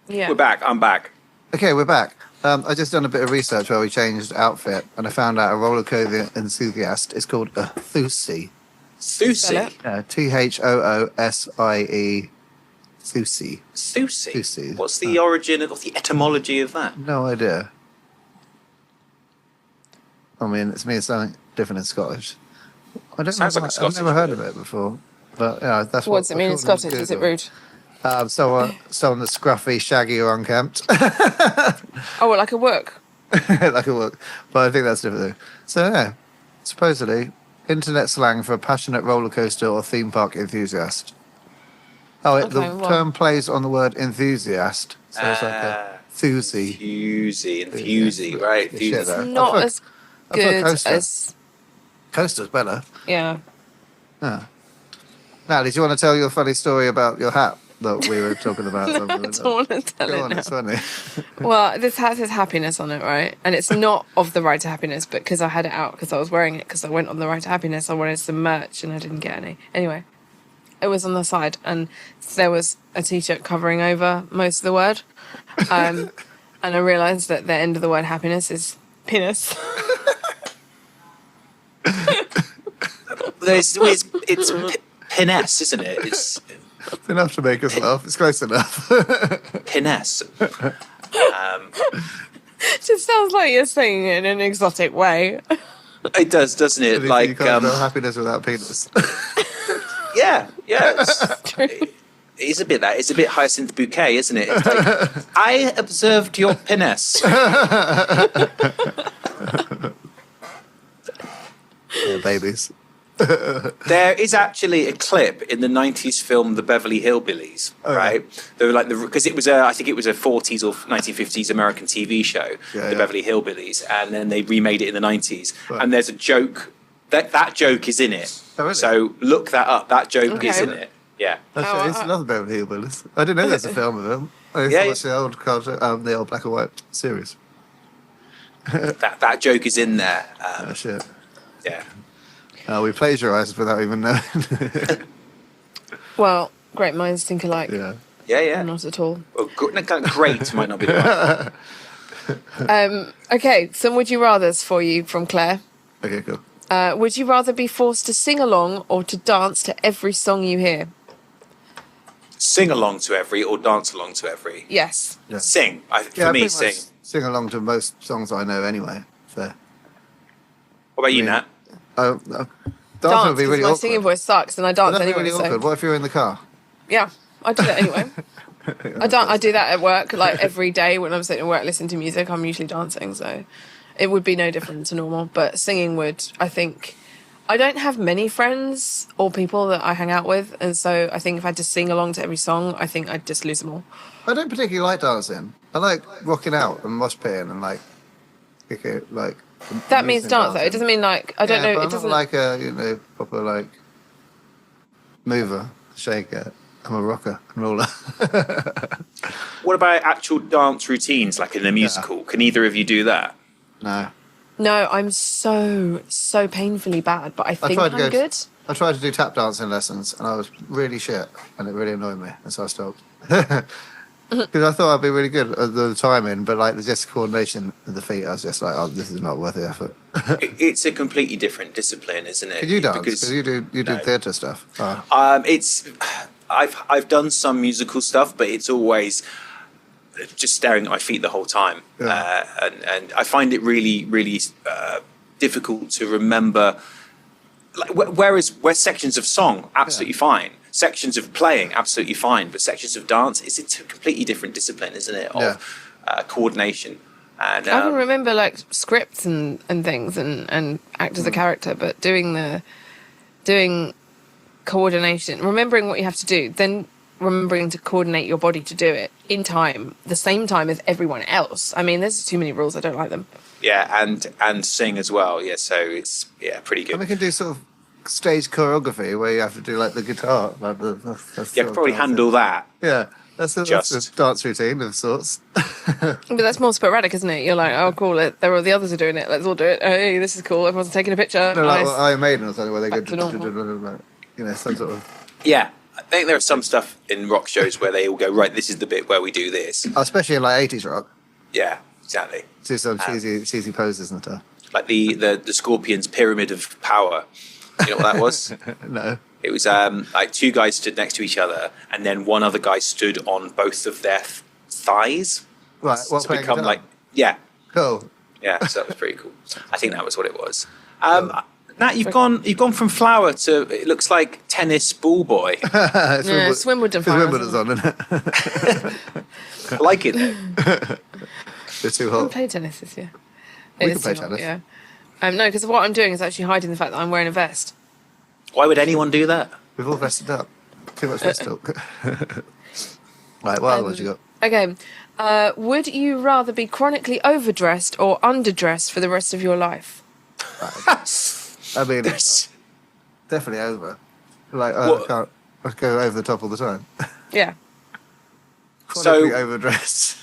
Yeah. We're back. I'm back. Okay, we're back. I just done a bit of research where we changed outfit, and I found out a roller coaster enthusiast is called a Thoosie. Thoosie. Thoosie. Thoosie. Thoosie. What's the origin of the etymology of that? No idea. I mean, it means something different in Scottish. I don't Sounds know. like a Scottish I've never heard word. of it before, but yeah, that's What does it mean in according to Scottish? Is it Google. rude? Someone that's scruffy, shaggy, or unkempt, Oh, well, like a work. like a look. But I think that's different. So yeah, supposedly internet slang for a passionate roller coaster or theme park enthusiast. Oh, the Okay, well. term plays on the word enthusiast, so it's like a Thoosie. Enthusie, right? Yeah, shit, Enthusie. though. Not put- as put good coaster. as... Coaster's better. Yeah. Yeah. Natalie, do you want to tell your funny story about your hat that we were talking about? I don't want to tell Go it on, now. it's funny. Well, this hat says happiness on it, right? And it's not of the Right to Happiness, but because I had it out, because I was wearing it, because I went on the Right to Happiness, I wanted some merch and I didn't get any. Anyway, it was on the side and there was a t-shirt covering over most of the word. And I realised that the end of the word happiness is penis. It's finesse, isn't it? It's It's enough to make us laugh. It's close enough. finesse. It just sounds like you're saying it in an exotic way. It does, doesn't it? you Like, can't spell happiness without penis. yeah. It's a bit that. It's a bit Hyacinth Bouquet, isn't it? It's like, I observed your penis. Yeah, babies. There is actually a clip in the 90s film The Beverly Hillbillies, right? They were like because it was I think it was a 40s or 1950s American TV show, The Beverly Hillbillies, and then they remade it in the 90s. Right. And there's a joke that joke is in it. Oh, really? So look that up. That joke is in Okay. it. Yeah. It's another Beverly Hillbillies. I didn't know there's a film of them. I Yeah, thought it's the old culture, the old black and white series. That joke is in there. Oh shit. Yeah. We plagiarised without even knowing. Well, great minds think alike. Yeah. Yeah. Not at all. Well, great might not be the right. Okay, some would you rathers for you from Claire. Okay, cool. Would you rather be forced to sing along or to dance to every song you hear? Sing along to every or dance along to every. Yes. Yeah. Sing. I For me, pretty much sing. sing along to most songs I know anyway. So. What about you, mean, Nat? Dancing Dance, would be because really my awkward. singing voice sucks and I dance That'd be anyway. really So awkward. What if you're in the car? yeah, I do that anyway. I do that at work, like every day when I'm sitting at work listening to music. I'm usually dancing, so it would be no different to normal. But singing would, I think. I don't have many friends or people that I hang out with, and so I think if I had to sing along to every song, I think I'd just lose them all. I don't particularly like dancing. I like rocking out and mosh pitting and like That means dance, though. It doesn't mean like I don't know. But It I'm doesn't not like a proper like mover, shaker. I'm a rocker and roller. What about actual dance routines, like in a musical? Can either of you do that? No. No, I'm so painfully bad, but I think tried to I'm go- good. I tried to do tap dancing lessons and I was really shit and it really annoyed me and so I stopped. Because I thought I'd be really good at the timing, but like the just coordination of the feet, I was just like, oh, this is not worth the effort. It's a completely different discipline, isn't it? Can you dance? Because Because you do no. theatre stuff. Oh. I've done some musical stuff, but it's always just staring at my feet the whole time, Yeah. and I find it really difficult to remember. Like, whereas sections of song absolutely fine, sections of playing absolutely fine, but sections of dance it's a completely different discipline, isn't it? Of coordination. And I can remember like scripts and things and act as a character, but doing coordination, remembering what you have to do, then remembering to coordinate your body to do it in time, the same time as everyone else. I mean, there's too many rules. I don't like them. Yeah, and sing as well. Yeah, so it's pretty good. And we can do sort of stage choreography where you have to do like the guitar. Like that's Yeah, I could probably handle that. Yeah, that's a dance routine of sorts. But that's more sporadic, isn't it? You're like, oh, cool. The others are doing it. Let's all do it. Hey, this is cool. Everyone's taking a picture. No, like Nice. Iron Maiden or something where they Back to go, normal. you know, some sort of. Yeah, I think there are some stuff in rock shows where they all go, right, this is the bit where we do this. Especially in like 80s rock. Yeah, exactly. Do some cheesy poses and stuff. Like the Scorpions' Pyramid of Power. You know what that was? No. It was like two guys stood next to each other, and then one other guy stood on both of their thighs. Right, what to playing become guitar? like, yeah, Cool. yeah. So that was pretty cool. I think that was what it was. Nat, you've gone from flower to it looks like tennis ball boy. It's Wimbledon because final, Wimbledon's on, isn't it? I like it though. It's too I haven't hot. played tennis this year. We It can is play too hot, tennis. Yeah. No, because what I'm doing is actually hiding the fact that I'm wearing a vest. Why would anyone do that? We've all vested up. Too much vest talk. Right, what other ones you got? Okay. Would you rather be chronically overdressed or underdressed for the rest of your life? I mean, There's- definitely over. Like, What? I go over the top all the time. Yeah. Chronically overdressed.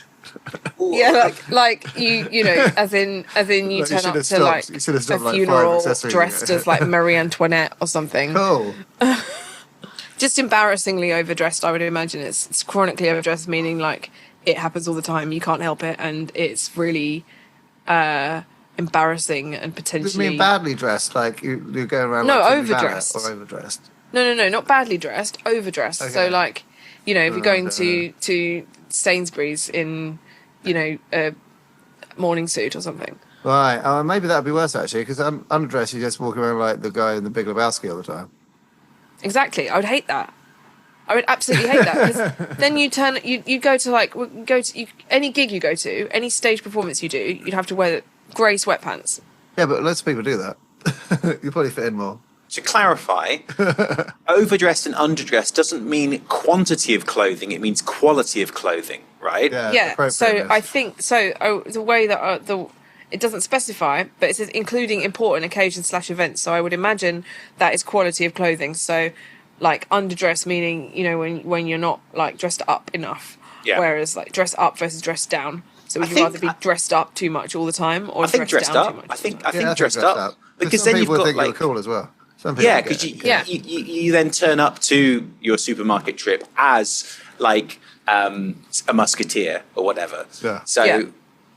Yeah, like you know, as in you Like, you turn should up have to stopped. like You should have a stopped, like, 5 funeral accessories dressed ago. as like Marie Antoinette or something. Cool. Just embarrassingly overdressed, I would imagine. It's chronically overdressed, meaning like it happens all the time. You can't help it, and it's really embarrassing and Does it potentially. mean badly dressed? Like you're going around No, like Timmy overdressed. Ballett or overdressed? No, not badly dressed, overdressed. Okay. So like, you know, if you're going Right, to Sainsbury's in, you know, a morning suit or something. Right. Maybe that'd be worse actually, because underdressed, you're just walking around like the guy in the Big Lebowski all the time. Exactly. I would hate that. I would absolutely hate that. 'Cause then you go to any gig you go to, any stage performance you do, you'd have to wear grey sweatpants. Yeah, but lots of people do that. You probably fit in more. To clarify, overdressed and underdressed doesn't mean quantity of clothing; it means quality of clothing, right? Yeah. So appropriateness. I think so. The way that it doesn't specify, but it says including important occasions / events. So I would imagine that is quality of clothing. So like underdressed meaning, you know, when you're not like dressed up enough. Yeah. Whereas like dressed up versus dressed down. So would I you think rather be dressed up too much all the time or I think dressed down up. too much? I think Yeah, dressed up because some then you've people got think you're like cool as well. Some people yeah, get because it. Yeah. you then turn up to your supermarket trip as like a musketeer or whatever. Yeah. So Yeah.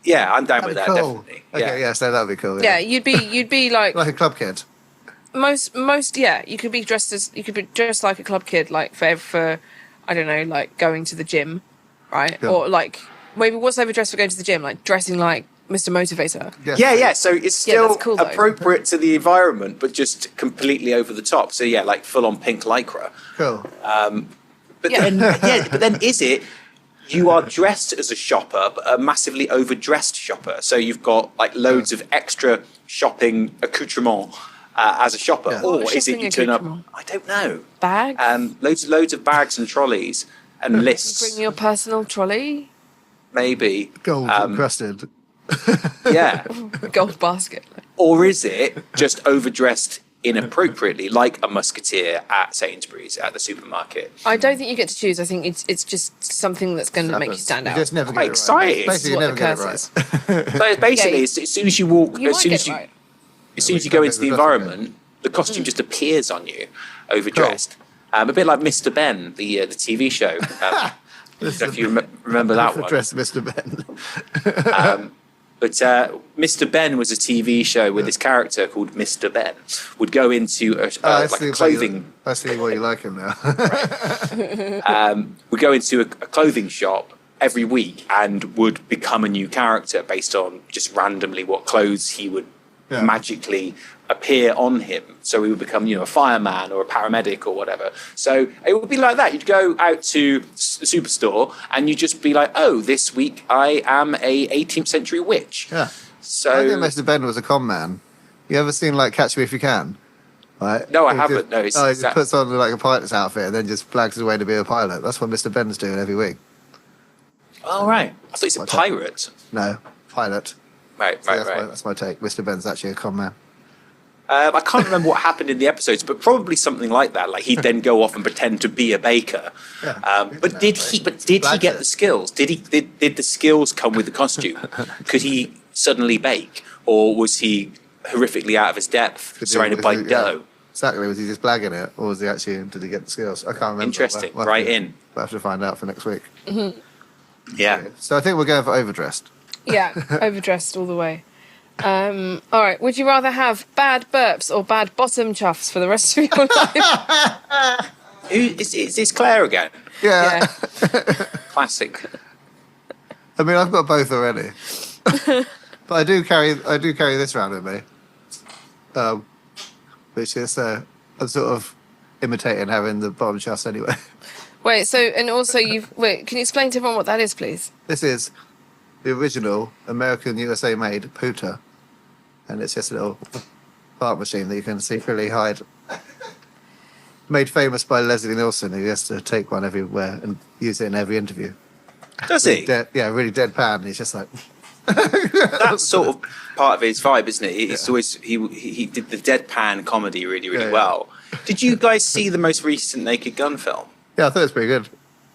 yeah, I'm down with that That'd be cool. definitely. Okay, yeah, so that'd be cool. Yeah, you'd be like Like a club kid. most yeah, you could be dressed like a club kid, like for I don't know, like going to the gym, right? Yeah. Or like maybe what's overdressed for going to the gym, like dressing like Mr. Motivator. Yes. Yeah. So it's Yeah, still that's cool, though. appropriate to the environment, but just completely over the top. So yeah, like full on pink lycra. Cool. But Yeah. then is it? You are dressed as a shopper, but a massively overdressed shopper. So you've got like loads of extra shopping accoutrement as a shopper, Yeah. or What is it shopping you turn up? accoutrement? I don't know. Bags. Loads of bags and trolleys and lists. Bring your personal trolley, Maybe. Gold encrusted. Yeah. gold basket. Or is it just overdressed inappropriately, like a musketeer at Sainsbury's at the supermarket? I don't think you get to choose. I think it's just something that's going to make you stand You out. just never Quite get it exciting. right. Basically, you This never is get what it the right. So basically, Yeah, as soon as you walk, You as might soon get as it you, right. as soon as you can't go into the overdress environment, the costume just appears on you, overdressed. A bit like Mr. Ben, the TV show. I don't know if you remember that one. Dress Mr. Ben. But Mr. Ben was a TV show where this character called Mr. Ben would go into like a clothing. I see why you like him now. Would go into a clothing shop every week and would become a new character based on just randomly what clothes he would magically appear on him. So he would become, a fireman or a paramedic or whatever. So it would be like that. You'd go out to the superstore and you'd just be like, oh, this week I am a 18th century witch. Yeah. So I think Mr. Ben was a con man. You ever seen like Catch Me If You Can? Right? No, I He haven't. Just, No, he just puts on like a pilot's outfit and then just flags his way to be a pilot. That's what Mr. Ben's doing every week. Oh, right. I thought he's a pirate. No, pilot. Right. That's my take. Mr. Ben's actually a con man. I can't remember what happened in the episodes, but probably something like that. Like he'd then go off and pretend to be a baker. Yeah. But did he get the skills? Did the skills come with the costume? Could he suddenly bake, or was he horrifically out of his depth, surrounded by dough? Exactly. Was he just blagging it, or was he actually? Did he get the skills? I can't remember. Interesting. We'll have to find out for next week. Mm-hmm. Yeah. So I think we're going for overdressed. Yeah, overdressed all the way. All right. Would you rather have bad burps or bad bottom chuffs for the rest of your life? Is this Claire again? Yeah. Classic. I mean, I've got both already, but I do carry this around with me, which is I'm sort of imitating having the bottom chuffs anyway. Wait. So, and also can you explain to everyone what that is, please? This is the original American USA made pooter, and it's just a little fart machine that you can secretly hide. Made famous by Leslie Nielsen, who has to take one everywhere and use it in every interview. Does he? Really deadpan. He's just like. That's sort of part of his vibe, isn't it? It's always he did the deadpan comedy really well. Did you guys see the most recent Naked Gun film? Yeah, I thought it was pretty good.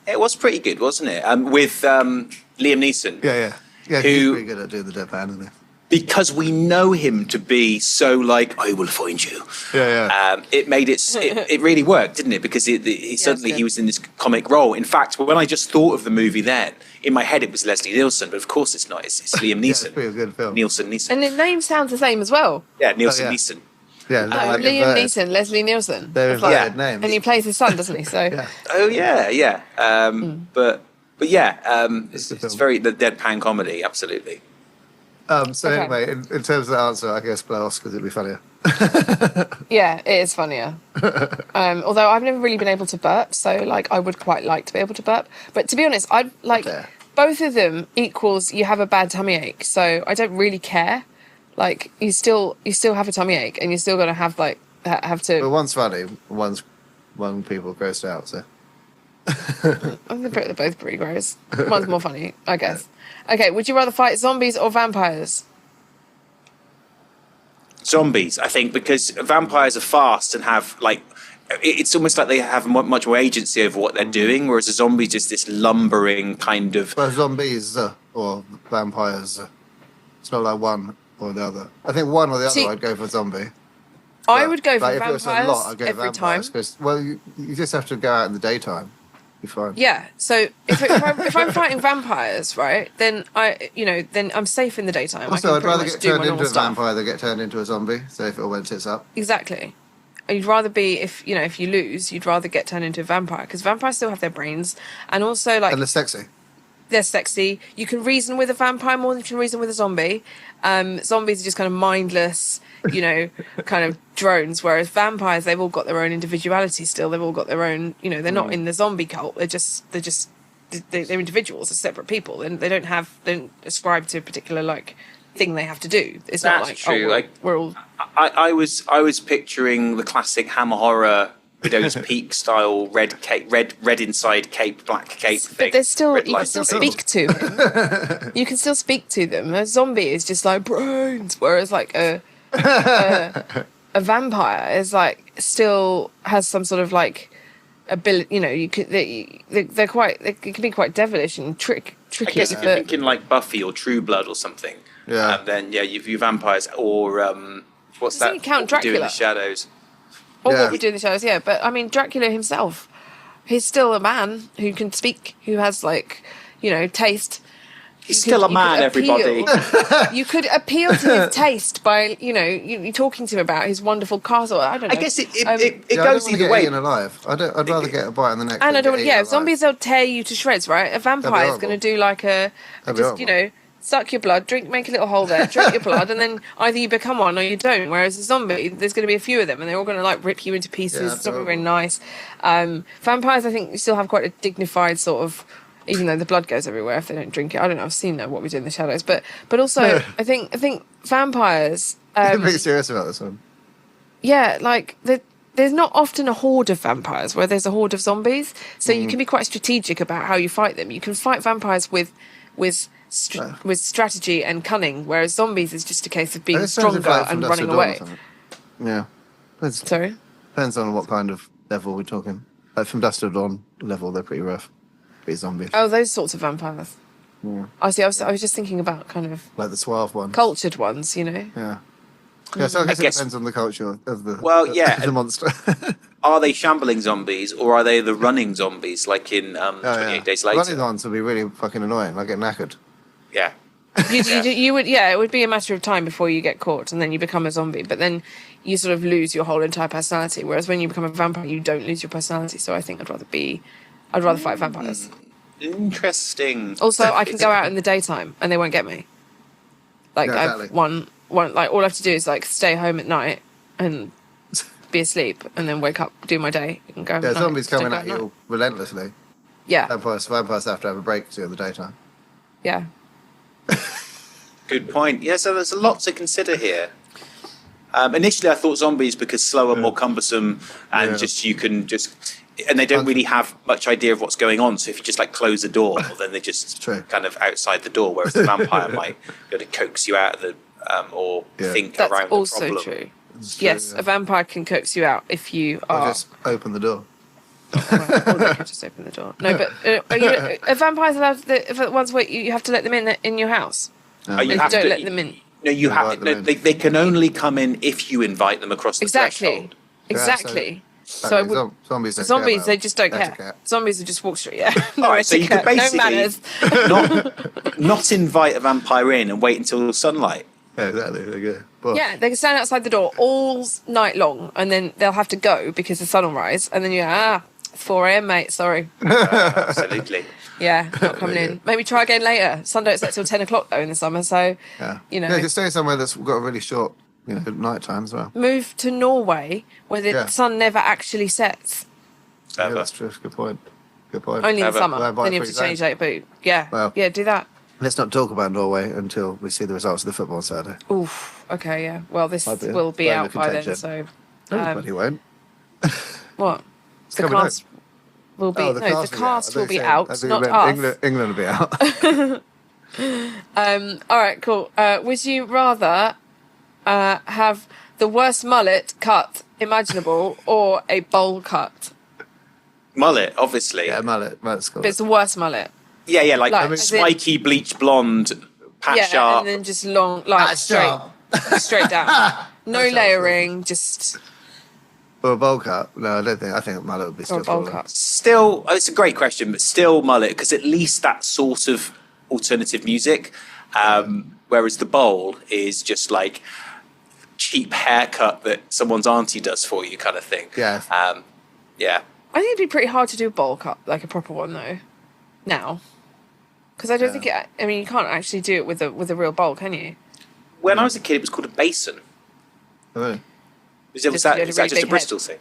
It was pretty good, wasn't it? With Liam Neeson. Yeah. He's pretty good at doing the deadpan, isn't he? Because we know him to be so like, I will find you. Yeah. It made it really worked, didn't it? Because suddenly he was in this comic role. In fact, when I just thought of the movie then, in my head it was Leslie Nielsen, but of course it's not. It's Liam Neeson. It's a pretty good film. Neeson. And the name sounds the same as well. Yeah, Neeson. Yeah, Liam Neeson, Leslie Nielsen. They're inverted names. And he plays his son, doesn't he? So. Yeah. Oh yeah. But yeah, it's very the deadpan comedy, absolutely. Anyway, in terms of the answer, I guess blow off because it'd be funnier. Yeah, it is funnier. Although I've never really been able to burp, so like I would quite like to be able to burp. But to be honest, I'd like both of them equals you have a bad tummy ache, so I don't really care. Like you still have a tummy ache, and you're still gonna have to. But one's funny, one people grossed out. So I'm gonna put they're both pretty gross. One's more funny, I guess. Okay, would you rather fight zombies or vampires? Zombies, I think, because vampires are fast and have like. It's almost like they have much more agency over what they're doing, whereas a zombie is just this lumbering kind of. Well, zombies or vampires, it's not like one or the other. I think one or the other. I'd go for zombie. I would go for if vampires it was a lot, I'd go every vampires, time. Well, you just have to go out in the daytime. You're fine. Yeah. So if I'm fighting vampires, right, then then I'm safe in the daytime. Also, I'd rather much get turned my into a stuff. vampire than get turned into a zombie. So if it all went tits up. Exactly. You'd rather be if you lose, you'd rather get turned into a vampire because vampires still have their brains and also like And they're sexy. They're sexy. You can reason with a vampire more than you can reason with a zombie. Zombies are just kind of mindless, kind of drones. Whereas vampires, they've all got their own individuality still. They've all got their own, they're not in the zombie cult. They're individuals. They're separate people. And they don't ascribe to a particular thing they have to do. It's That's not like true. we're all. I was picturing the classic Hammer horror Widow's Peak style red inside cape, black cape thing. But there's still you can light still thing. speak to him. You can still speak to them. A zombie is just like brains, whereas like a vampire is like still has some sort of like ability. They can be quite devilish and tricky. I guess if you're thinking like Buffy or True Blood or something, then you vampires or what's that? Count What We Do in Dracula. the Shadows. Or What We Do in the Shadows, yeah. But I mean, Dracula himself, he's still a man who can speak, who has taste. He's still a man, everybody. You could appeal to his taste by, you talking to him about his wonderful castle. I don't know. I guess it I goes don't either get way. eaten alive. I'd rather get a bite on the neck. And I than don't. get Yeah, eaten alive. zombies they'll tear you to shreds, right? A vampire is going to do like a That'd be just horrible. suck your blood, make a little hole there, drink your blood, and then either you become one or you don't. Whereas a zombie, there's going to be a few of them, and they're all going to like rip you into pieces. Yeah, It's not very nice. Vampires, I think, still have quite a dignified sort of. Even though the blood goes everywhere if they don't drink it. I don't know. I've seen What We Do in the Shadows, but also I think vampires. I'm pretty serious about this one. Yeah, like there's not often a horde of vampires where there's a horde of zombies. So you can be quite strategic about how you fight them. You can fight vampires with strategy and cunning, whereas zombies is just a case of being stronger and running away. Yeah. Sorry? Depends on what kind of level we're talking. Like from Dusk Till Dawn level, they're pretty rough. Pretty zombies. Oh, those sorts of vampires. Yeah. I see. I was just thinking about kind of Like the suave ones. cultured ones, you know. Yeah. Yeah, so I guess it depends on the culture of the the monster. Are they shambling zombies or are they the running zombies like in 28 Days Later? Running ones would be really fucking annoying. I get knackered. Yeah. You would, yeah, it would be a matter of time before you get caught and then you become a zombie, but then you sort of lose your whole entire personality, whereas when you become a vampire you don't lose your personality. So I think I'd rather fight vampires. Interesting. Also, I can go out in the daytime and they won't get me. Like exactly. I've one like all I have to do is like stay home at night and be asleep and then wake up, do my day and go. Yeah, zombies coming at you relentlessly. Yeah. Vampires have to have a break during the daytime. Yeah. Good point. Yeah, so there's a lot to consider here. Initially, I thought zombies because slower, more cumbersome, and and they don't really have much idea of what's going on. So if you just like close the door, then they're just kind of outside the door. Whereas the vampire might be able to coax you out of the think That's around also the problem. true. Yes, a vampire can coax you out if you are. Or just open the door. Or they could just open the door. No, but are vampires allowed? The ones where you have to let them in your house. You don't let them in. No, you have. No, they can only come in if you invite them across the threshold. Exactly. So I would, zombies they just don't care. Zombies will just walk straight. Yeah. All right, so you could basically no manners. not invite a vampire in and wait until sunlight. Yeah, exactly. Yeah, they can stand outside the door all night long, and then they'll have to go because the sun will rise, and then it's 4 a.m, mate. Sorry. Absolutely. Yeah, not coming in. Maybe try again later. Sun don't set till 10 o'clock though in the summer, so you know. Yeah, you stay somewhere that's got a really short, night time as well. Move to Norway where the sun never actually sets. Yeah, that's true. Good point. Only in the summer. Then you have to change that boot. Yeah. Well, yeah, do that. Let's not talk about Norway until we see the results of the football on Saturday. Oof. Okay, yeah. Well, this will be out by then, so. Everybody won't. What? The cast will be. The cast will be out, not us. England will be out. All right, cool. Would you rather have the worst mullet cut imaginable or a bowl cut? Mullet, obviously. Yeah, mullet's cool. But it's the worst mullet. Yeah, like spiky, bleach blonde, pat sharp. And then just long, like straight down. No layering, just. Or a bowl cut? No, I don't think. I think mullet would be still. Or a bowl cut. Still, it's a great question, but still mullet because at least that sort of alternative music. Whereas the bowl is just like cheap haircut that someone's auntie does for you, kind of thing. Yeah. Yeah. I think it'd be pretty hard to do a bowl cut, like a proper one though. Now. Because I don't think it. I mean, you can't actually do it with a real bowl, can you? When I was a kid, it was called a basin. Oh, really? Is that just a Bristol thing?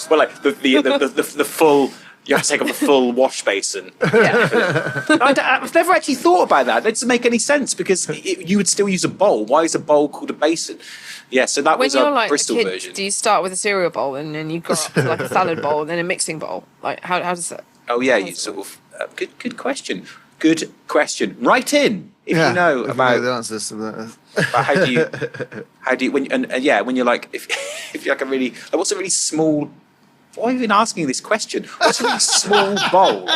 Well, like the full. You have to take off a full wash basin. Yeah. I've never actually thought about that. That doesn't make any sense because you would still use a bowl. Why is a bowl called a basin? Yeah, so that was a Bristol a kid, version. Do you start with a cereal bowl and then you go up to like a salad bowl and then a mixing bowl? Like how does that? Oh yeah, you sort of. Good question. Good question. Write in if you know about the answers to that. How do you when you're like if you're like a really what's a really small. Why are you even asking this question? What's a really small bowl?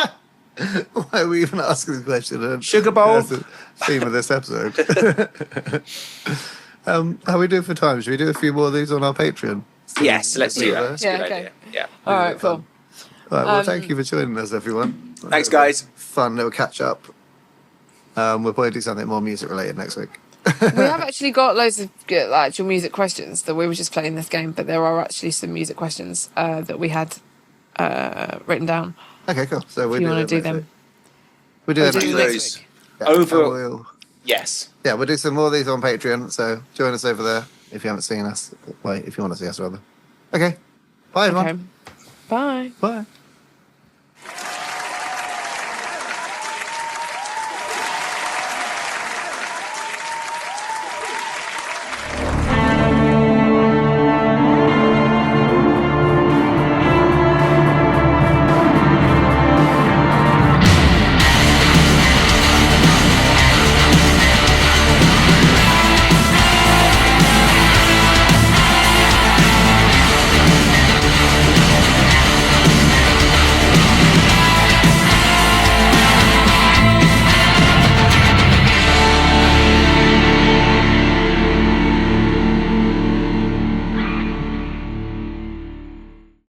Why are we even asking this question? Sugar bowl? That's the theme of this episode. How we do for time? Should we do a few more of these on our Patreon? Yes, let's do that. Yeah, okay. Idea. Yeah. All right, cool. All right, well, thank you for joining us, everyone. Thanks, guys. Fun little catch up. We'll probably do something more music related next week. We have actually got loads of good, actual music questions that we were just playing this game, but there are actually some music questions that we had written down. Okay, cool. So if you want to do them. We'll do them those next week. over. Yes. Yeah, we'll do some more of these on Patreon. So join us over there if you haven't seen us. Wait, if you want to see us, rather. Okay. Bye, everyone. Okay. Bye. Bye.